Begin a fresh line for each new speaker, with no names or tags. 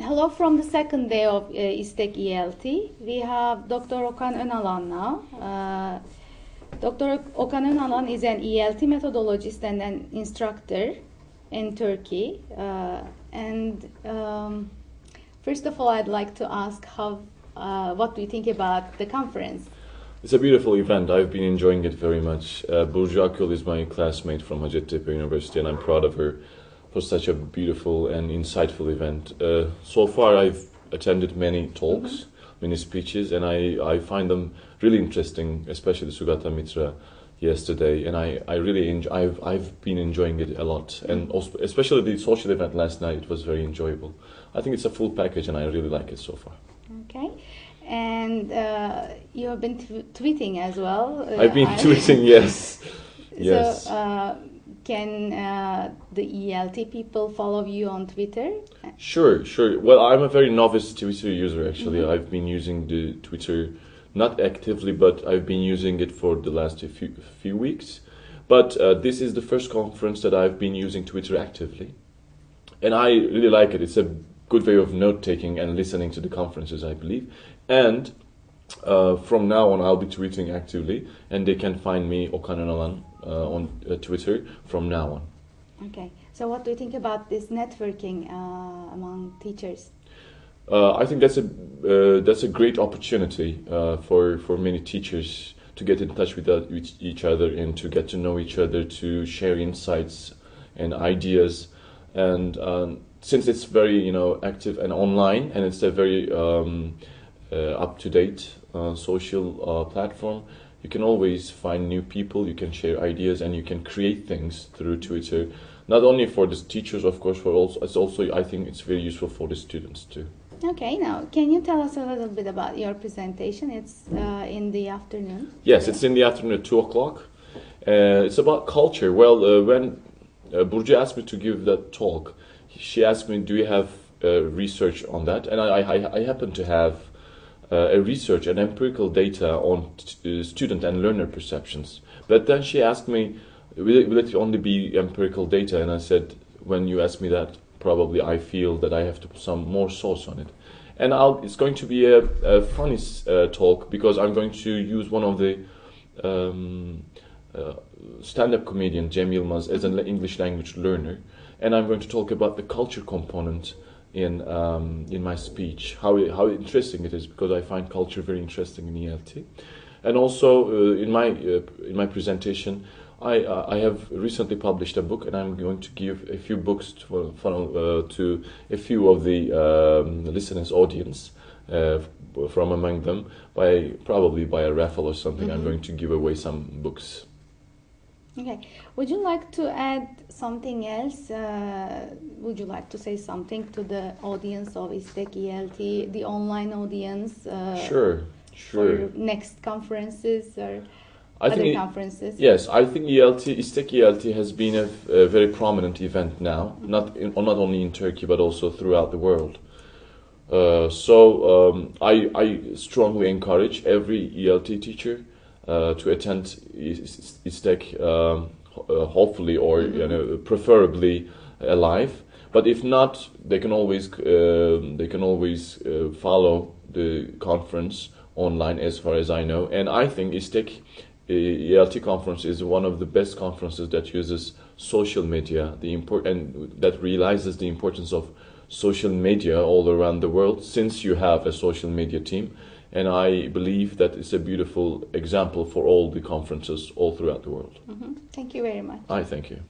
Hello from the second day of ISTEK ELT. We have Dr. Okan Önalan now. Dr. Okan Önalan is an ELT methodologist and an instructor in Turkey. First of all, I'd like to ask what do you think about the conference?
It's a beautiful event. I've been enjoying it very much. Burcu Akgül is my classmate from Hacettepe University, and I'm proud of her for such a beautiful and insightful event. So far, I've attended many talks, many speeches, and I find them really interesting, especially Sugata Mitra yesterday. And I really I've been enjoying it a lot, and also, especially the social event last night. It was very enjoyable. I think it's a full package, and I really like it so far.
Okay. And you have been tweeting as well.
I've been tweeting, yes. Yes.
So, can the ELT people follow you on Twitter?
Sure. Well, I'm a very novice Twitter user, actually. I've been using the Twitter, not actively, but I've been using it for the last few weeks. But this is the first conference that I've been using Twitter actively. And I really like it. It's a good way of note-taking and listening to the conferences, I believe. And from now on, I'll be tweeting actively, and they can find me, Okan Önalan, on Twitter from now on.
Okay. So what do you think about this networking among teachers?
I think that's a great opportunity for many teachers to get in touch with each other and to get to know each other, to share insights and ideas. And since it's very active and online, and it's a very up-to-date social platform, you can always find new people, you can share ideas, and you can create things through Twitter. Not only for the teachers, of course, I think it's very useful for the students too.
Okay, now can you tell us a little bit about your presentation? It's in the afternoon.
Yes, it's in the afternoon at 2 o'clock. It's about culture. Well, when Burcu asked me to give that talk, she asked me, do you have research on that? And I happen to have a research and empirical data on student and learner perceptions. But then she asked me, will it only be empirical data? And I said, when you ask me that, probably I feel that I have to put some more sauce on it. And it's going to be a funny talk, because I'm going to use one of the stand-up comedian, Cem Yılmaz, as an English language learner. And I'm going to talk about the culture component in my speech, how interesting it is, because I find culture very interesting in ELT. And also in my presentation, I have recently published a book, and I'm going to give a few books to a few of the listeners' audience. From among them, probably by a raffle or something, I'm going to give away some books.
Okay. Would you like to add something else? Would you like to say something to the audience of ISTEK ELT, the online audience?
Sure.
For next conferences or other conferences?
Yes, I think ISTEK ELT has been a very prominent event now, not only in Turkey but also throughout the world. So I strongly encourage every ELT teacher to attend ISTEK, hopefully, or preferably live. But if not, they can always follow the conference online, as far as I know. And I think ISTEK ELT conference is one of the best conferences that uses social media, and that realizes the importance of social media all around the world, since you have a social media team. And I believe that it's a beautiful example for all the conferences all throughout the world.
Thank you very much.
I thank you.